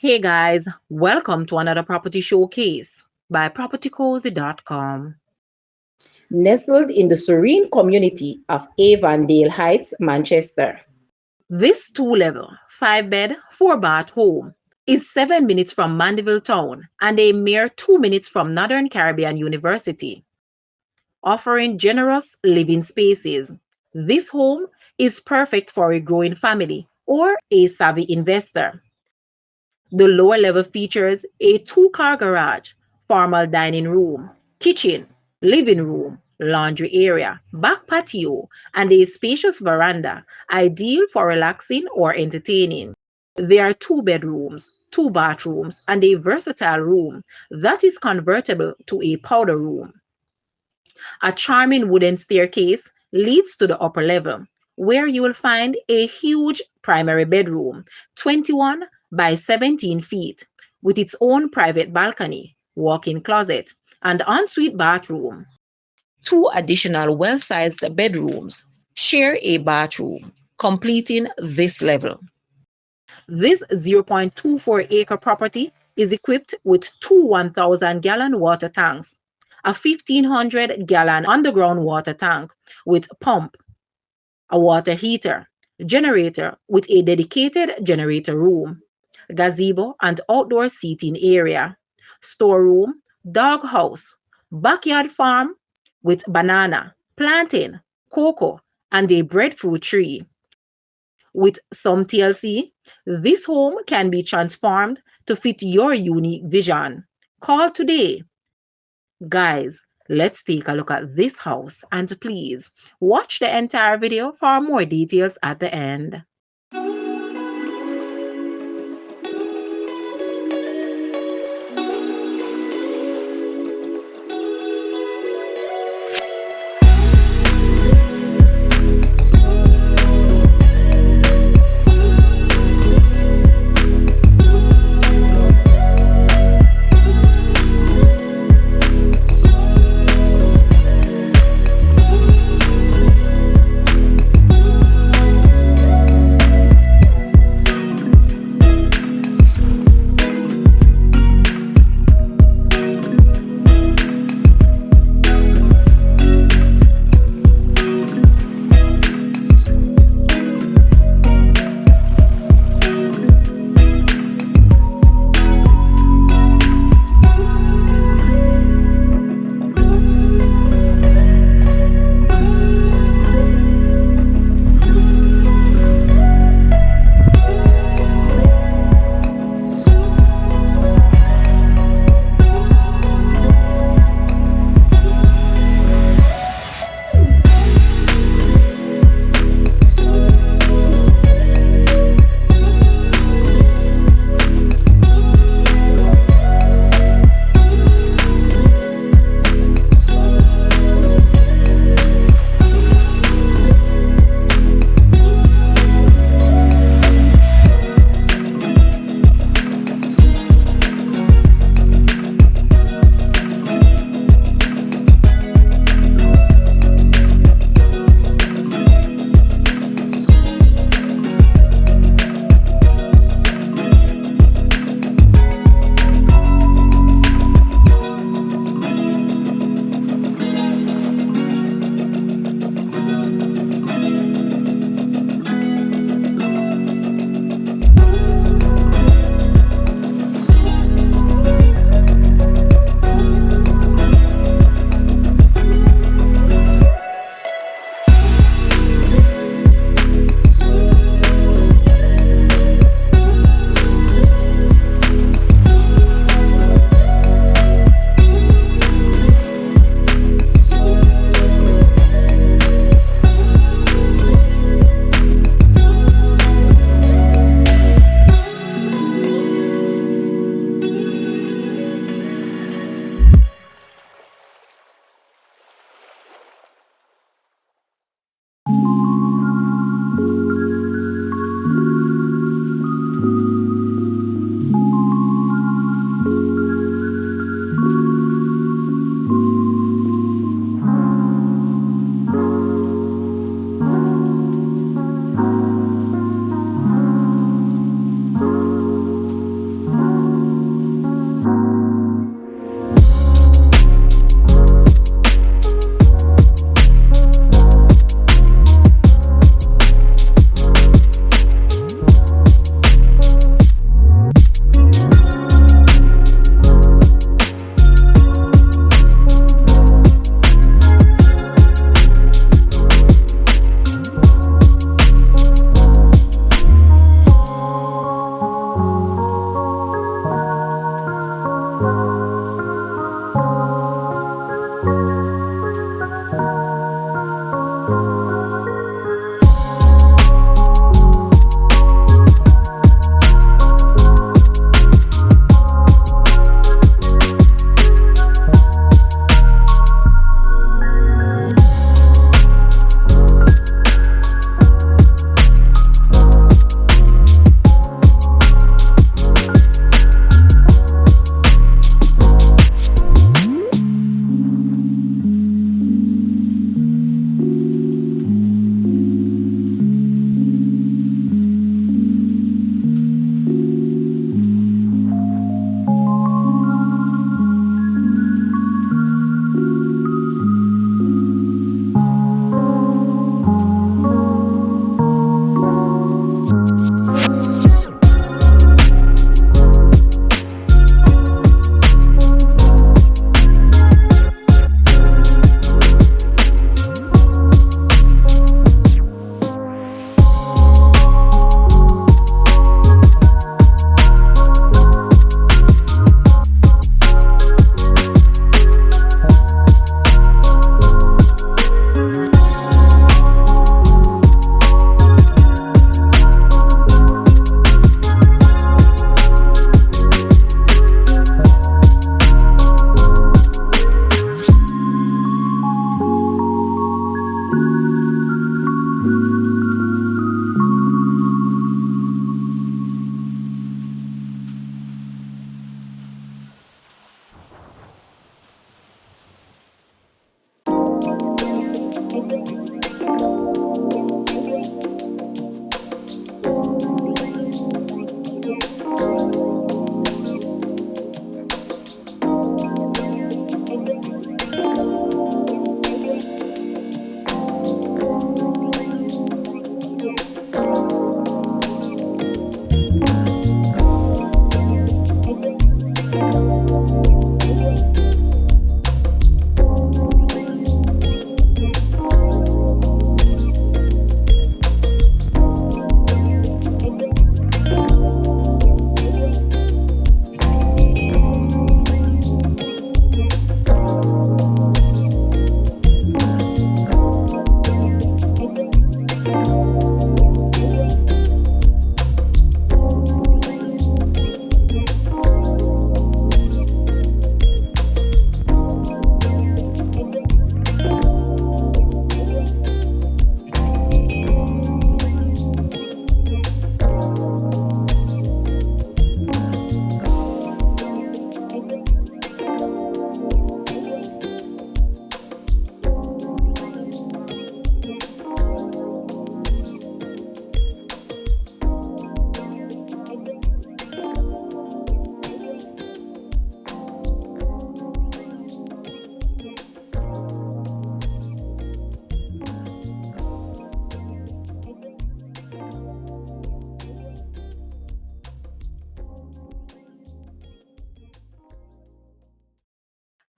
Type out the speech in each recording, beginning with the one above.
Hey guys, welcome to another property showcase by propertycozy.com. Nestled in the serene community of Avondale Heights, Manchester. This two-level, five-bed, four-bath home is 7 minutes from Mandeville town and a mere 2 minutes from Northern Caribbean University, offering generous living spaces. This home is perfect for a growing family or a savvy investor. The lower level features a two-car garage, formal dining room, kitchen, living room, laundry area, back patio, and a spacious veranda, ideal for relaxing or entertaining. There are two bedrooms, two bathrooms, and a versatile room that is convertible to a powder room. A charming wooden staircase leads to the upper level, where you will find a huge primary bedroom, 21 by 17 feet, with its own private balcony, walk-in closet, and ensuite bathroom. Two additional well-sized bedrooms share a bathroom, completing this level. This 0.24-acre property is equipped with two 1,000-gallon water tanks, a 1,500-gallon underground water tank with pump, a water heater, generator with a dedicated generator room, gazebo and outdoor seating area, storeroom, doghouse, backyard farm with banana, plantain, cocoa, and a breadfruit tree. With some TLC, this home can be transformed to fit your unique vision. Call today. Guys, let's take a look at this house and please watch the entire video for more details at the end.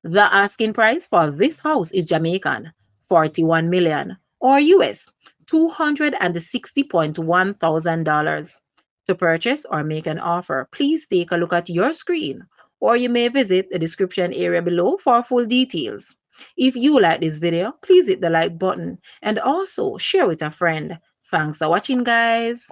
The asking price for this house is Jamaican 41 million or US $260,100. To purchase or make an offer, please take a look at your screen or you may visit the description area below for full details. If you like this video, please hit the like button and also share with a friend. Thanks for watching, guys.